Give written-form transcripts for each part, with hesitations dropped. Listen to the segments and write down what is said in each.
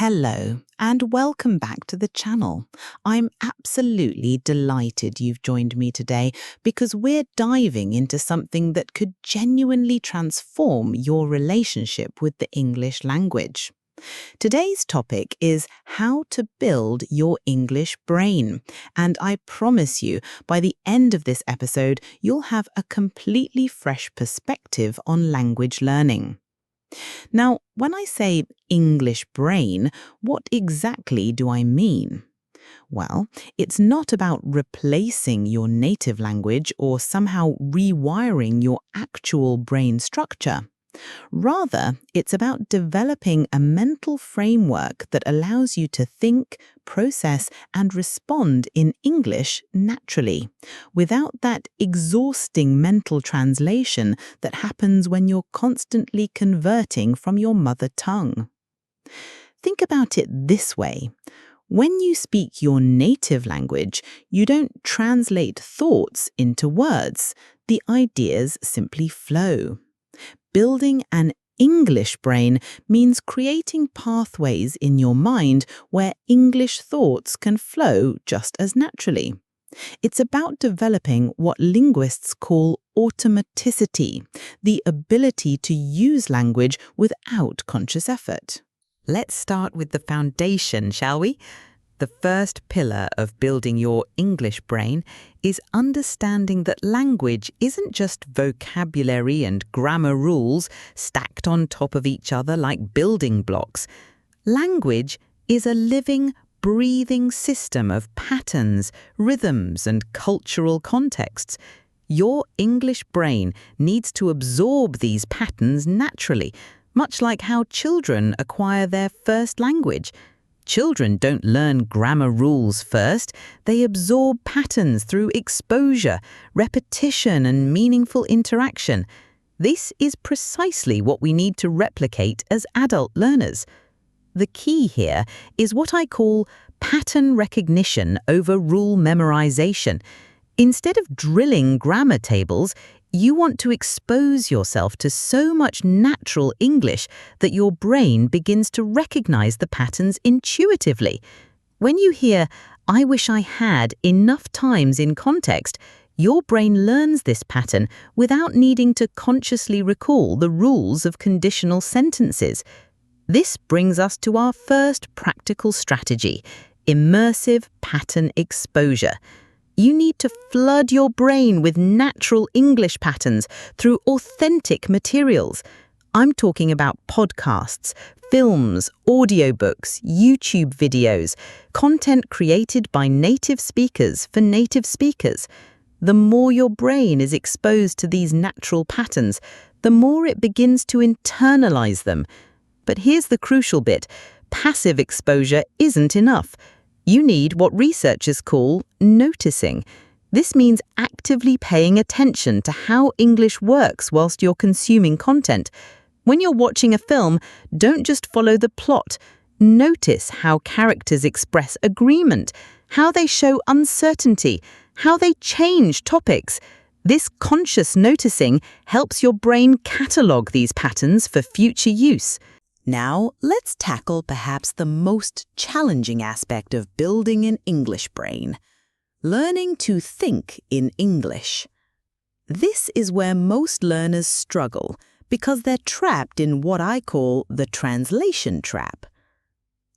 Hello, and welcome back to the channel. I'm absolutely delighted you've joined me today because we're diving into something that could genuinely transform your relationship with the English language. Today's topic is how to build your English brain, and I promise you, by the end of this episode, you'll have a completely fresh perspective on language learning. Now, when I say English brain, what exactly do I mean? Well, it's not about replacing your native language or somehow rewiring your actual brain structure. Rather, it's about developing a mental framework that allows you to think, process, and respond in English naturally, without that exhausting mental translation that happens when you're constantly converting from your mother tongue. Think about it this way. When you speak your native language, you don't translate thoughts into words. The ideas simply flow. Building an English brain means creating pathways in your mind where English thoughts can flow just as naturally. It's about developing what linguists call automaticity, the ability to use language without conscious effort. Let's start with the foundation, shall we? The first pillar of building your English brain is understanding that language isn't just vocabulary and grammar rules stacked on top of each other like building blocks. Language is a living, breathing system of patterns, rhythms, and cultural contexts. Your English brain needs to absorb these patterns naturally, much like how children acquire their first language. Children don't learn grammar rules first. They absorb patterns through exposure, repetition, and meaningful interaction. This is precisely what we need to replicate as adult learners. The key here is what I call pattern recognition over rule memorization. Instead of drilling grammar tables, you want to expose yourself to so much natural English that your brain begins to recognize the patterns intuitively. When you hear, "I wish I had" enough times in context, your brain learns this pattern without needing to consciously recall the rules of conditional sentences. This brings us to our first practical strategy: immersive pattern exposure. You need to flood your brain with natural English patterns through authentic materials. I'm talking about podcasts, films, audiobooks, YouTube videos, content created by native speakers for native speakers. The more your brain is exposed to these natural patterns, the more it begins to internalize them. But here's the crucial bit: passive exposure isn't enough. You need what researchers call noticing. This means actively paying attention to how English works whilst you're consuming content. When you're watching a film, don't just follow the plot. Notice how characters express agreement, how they show uncertainty, how they change topics. This conscious noticing helps your brain catalogue these patterns for future use. Now, let's tackle perhaps the most challenging aspect of building an English brain: learning to think in English. This is where most learners struggle because they're trapped in what I call the translation trap.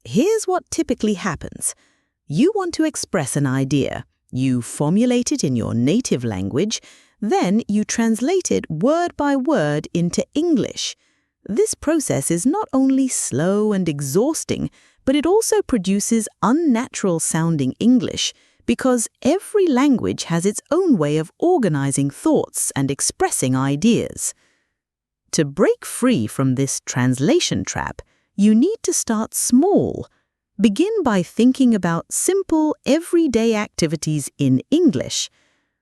Here's what typically happens. You want to express an idea. You formulate it in your native language, then you translate it word by word into English. This process is not only slow and exhausting, but it also produces unnatural-sounding English because every language has its own way of organizing thoughts and expressing ideas. To break free from this translation trap, you need to start small. Begin by thinking about simple, everyday activities in English.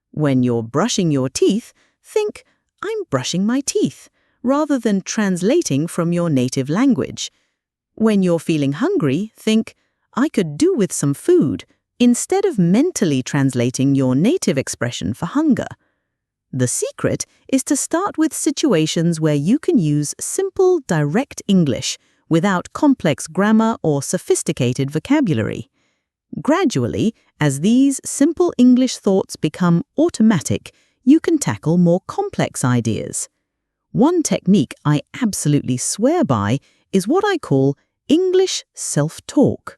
When you're brushing your teeth, think, "I'm brushing my teeth," rather than translating from your native language. When you're feeling hungry, think, "I could do with some food," instead of mentally translating your native expression for hunger. The secret is to start with situations where you can use simple, direct English, without complex grammar or sophisticated vocabulary. Gradually, as these simple English thoughts become automatic, you can tackle more complex ideas. One technique I absolutely swear by is what I call English self-talk.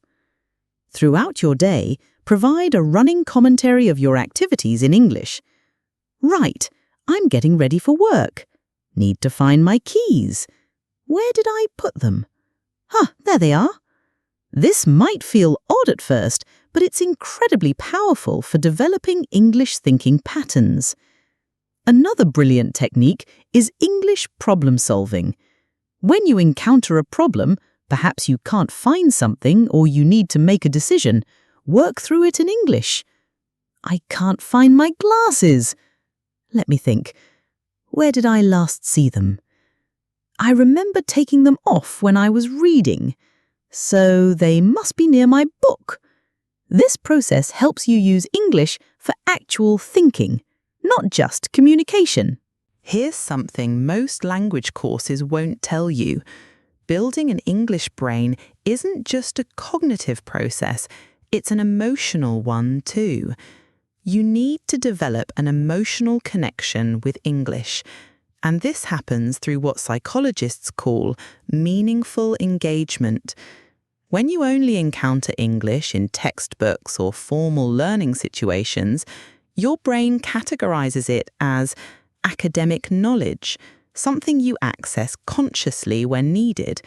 Throughout your day, provide a running commentary of your activities in English. Right, I'm getting ready for work. Need to find my keys. Where did I put them? There they are. This might feel odd at first, but it's incredibly powerful for developing English thinking patterns. Another brilliant technique is English problem solving. When you encounter a problem, perhaps you can't find something or you need to make a decision, work through it in English. I can't find my glasses. Let me think. Where did I last see them? I remember taking them off when I was reading, so they must be near my book. This process helps you use English for actual thinking, not just communication. Here's something most language courses won't tell you. Building an English brain isn't just a cognitive process, it's an emotional one too. You need to develop an emotional connection with English, and this happens through what psychologists call meaningful engagement. When you only encounter English in textbooks or formal learning situations, your brain categorizes it as academic knowledge, something you access consciously when needed.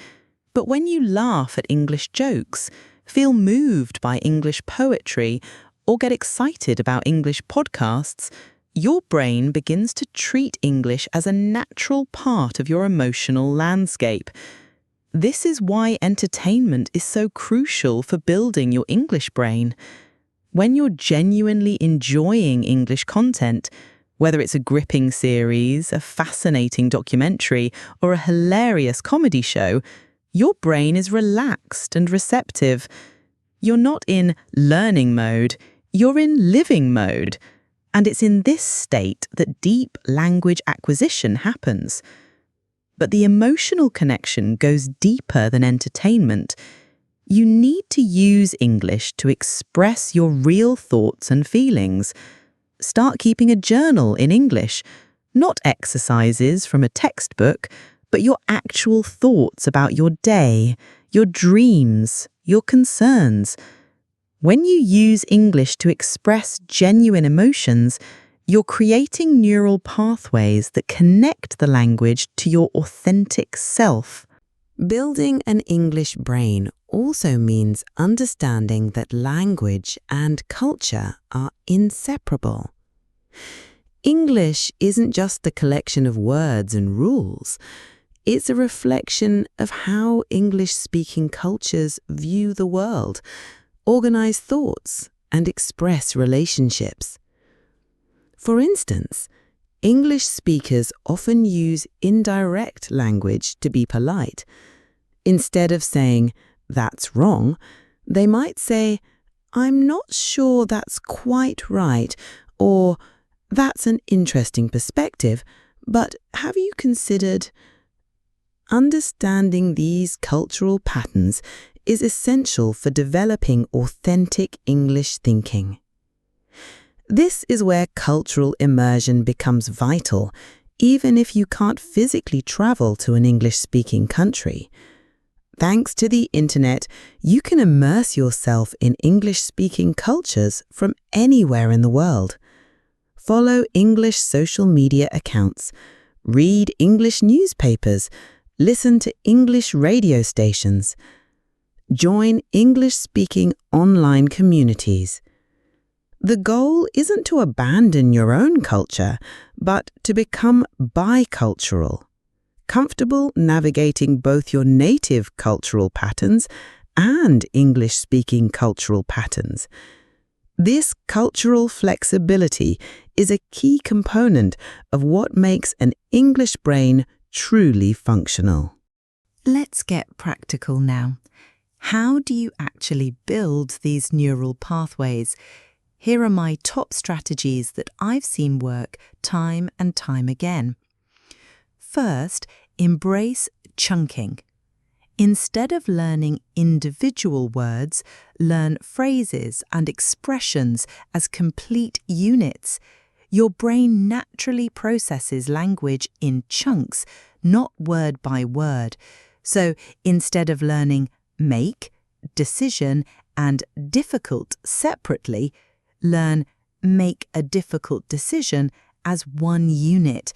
But when you laugh at English jokes, feel moved by English poetry, or get excited about English podcasts, your brain begins to treat English as a natural part of your emotional landscape. This is why entertainment is so crucial for building your English brain. When you're genuinely enjoying English content, whether it's a gripping series, a fascinating documentary, or a hilarious comedy show, your brain is relaxed and receptive. You're not in learning mode, you're in living mode. And it's in this state that deep language acquisition happens. But the emotional connection goes deeper than entertainment. You need to use English to express your real thoughts and feelings. Start keeping a journal in English, not exercises from a textbook, but your actual thoughts about your day, your dreams, your concerns. When you use English to express genuine emotions, you're creating neural pathways that connect the language to your authentic self. Building an English brain also means understanding that language and culture are inseparable. English isn't just the collection of words and rules. It's a reflection of how English-speaking cultures view the world, organize thoughts, and express relationships. For instance, English speakers often use indirect language to be polite. Instead of saying, "That's wrong," they might say, "I'm not sure that's quite right," or "That's an interesting perspective, but have you considered..." Understanding these cultural patterns is essential for developing authentic English thinking. This is where cultural immersion becomes vital, even if you can't physically travel to an English-speaking country. Thanks to the internet, you can immerse yourself in English-speaking cultures from anywhere in the world. Follow English social media accounts, read English newspapers, listen to English radio stations. Join English-speaking online communities. The goal isn't to abandon your own culture, but to become bicultural, comfortable navigating both your native cultural patterns and English-speaking cultural patterns. This cultural flexibility is a key component of what makes an English brain truly functional. Let's get practical now. How do you actually build these neural pathways? Here are my top strategies that I've seen work time and time again. First, embrace chunking. Instead of learning individual words, learn phrases and expressions as complete units. Your brain naturally processes language in chunks, not word by word. So instead of learning make, decision, and difficult separately, learn make a difficult decision as one unit.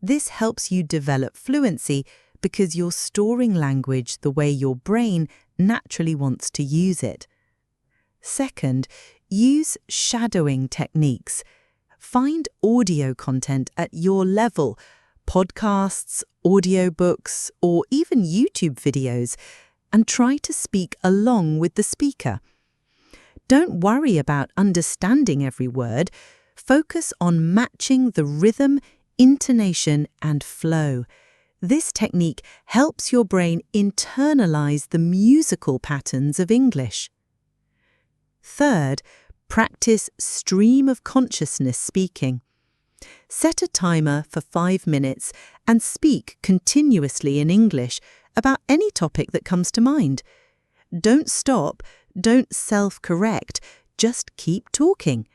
This helps you develop fluency because you're storing language the way your brain naturally wants to use it. Second, use shadowing techniques. Find audio content at your level, podcasts, audiobooks, or even YouTube videos, and try to speak along with the speaker. Don't worry about understanding every word. Focus on matching the rhythm, intonation, and flow. This technique helps your brain internalize the musical patterns of English. Third, practice stream of consciousness speaking. Set a timer for 5 minutes and speak continuously in English about any topic that comes to mind. Don't stop, don't self-correct, just keep talking.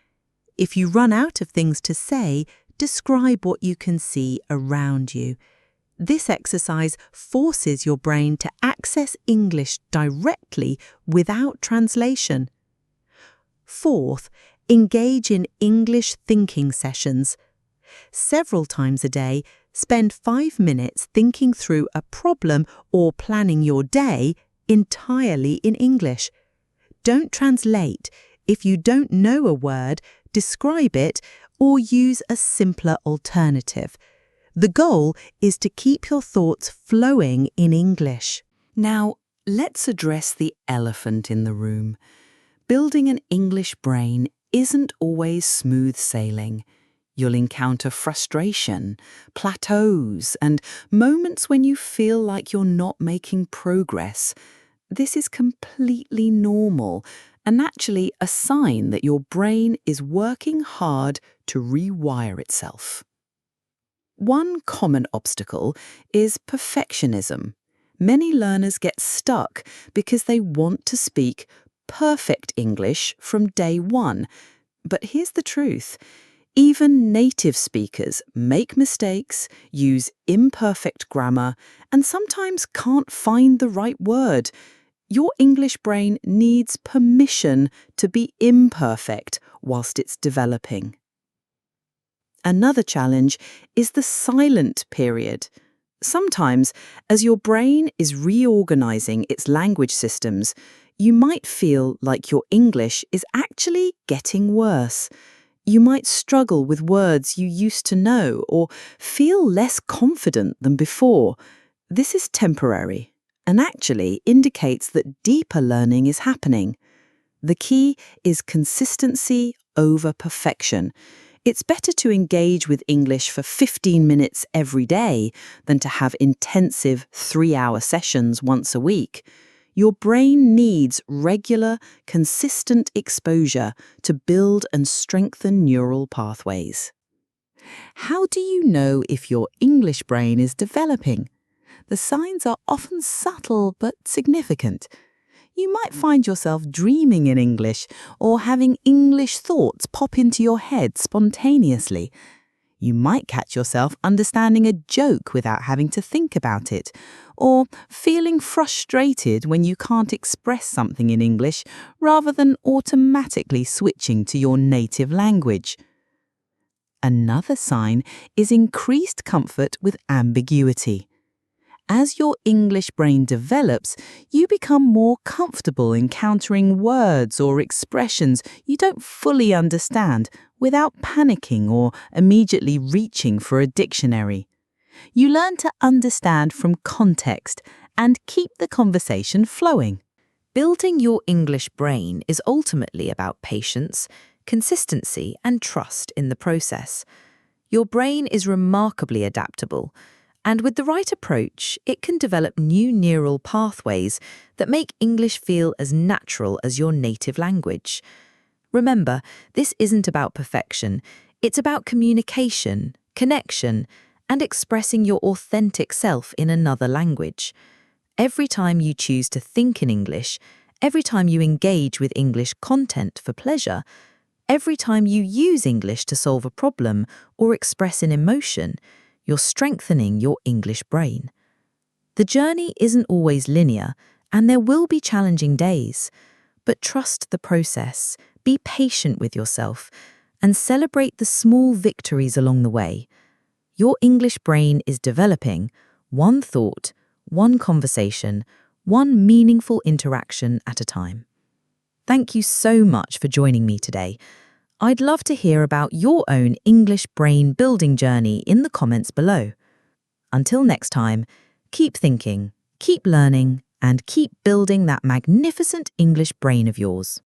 If you run out of things to say, describe what you can see around you. This exercise forces your brain to access English directly without translation. Fourth, engage in English thinking sessions. Several times a day, spend 5 minutes thinking through a problem or planning your day entirely in English. Don't translate. If you don't know a word, describe it or use a simpler alternative. The goal is to keep your thoughts flowing in English. Now, let's address the elephant in the room. Building an English brain isn't always smooth sailing. You'll encounter frustration, plateaus, and moments when you feel like you're not making progress. This is completely normal and actually a sign that your brain is working hard to rewire itself. One common obstacle is perfectionism. Many learners get stuck because they want to speak perfect English from day one. But here's the truth. Even native speakers make mistakes, use imperfect grammar, and sometimes can't find the right word. Your English brain needs permission to be imperfect whilst it's developing. Another challenge is the silent period. Sometimes, as your brain is reorganizing its language systems, you might feel like your English is actually getting worse. You might struggle with words you used to know or feel less confident than before. This is temporary and actually indicates that deeper learning is happening. The key is consistency over perfection. It's better to engage with English for 15 minutes every day than to have intensive 3-hour sessions once a week. Your brain needs regular, consistent exposure to build and strengthen neural pathways. How do you know if your English brain is developing? The signs are often subtle but significant. You might find yourself dreaming in English or having English thoughts pop into your head spontaneously. You might catch yourself understanding a joke without having to think about it, or feeling frustrated when you can't express something in English rather than automatically switching to your native language. Another sign is increased comfort with ambiguity. As your English brain develops, you become more comfortable encountering words or expressions you don't fully understand without panicking or immediately reaching for a dictionary. You learn to understand from context and keep the conversation flowing. Building your English brain is ultimately about patience, consistency, and trust in the process. Your brain is remarkably adaptable, and with the right approach, it can develop new neural pathways that make English feel as natural as your native language. Remember, this isn't about perfection. It's about communication, connection, and expressing your authentic self in another language. Every time you choose to think in English, every time you engage with English content for pleasure, every time you use English to solve a problem or express an emotion, you're strengthening your English brain. The journey isn't always linear, and there will be challenging days, but trust the process, be patient with yourself, and celebrate the small victories along the way. Your English brain is developing one thought, one conversation, one meaningful interaction at a time. Thank you so much for joining me today. I'd love to hear about your own English brain building journey in the comments below. Until next time, keep thinking, keep learning, and keep building that magnificent English brain of yours.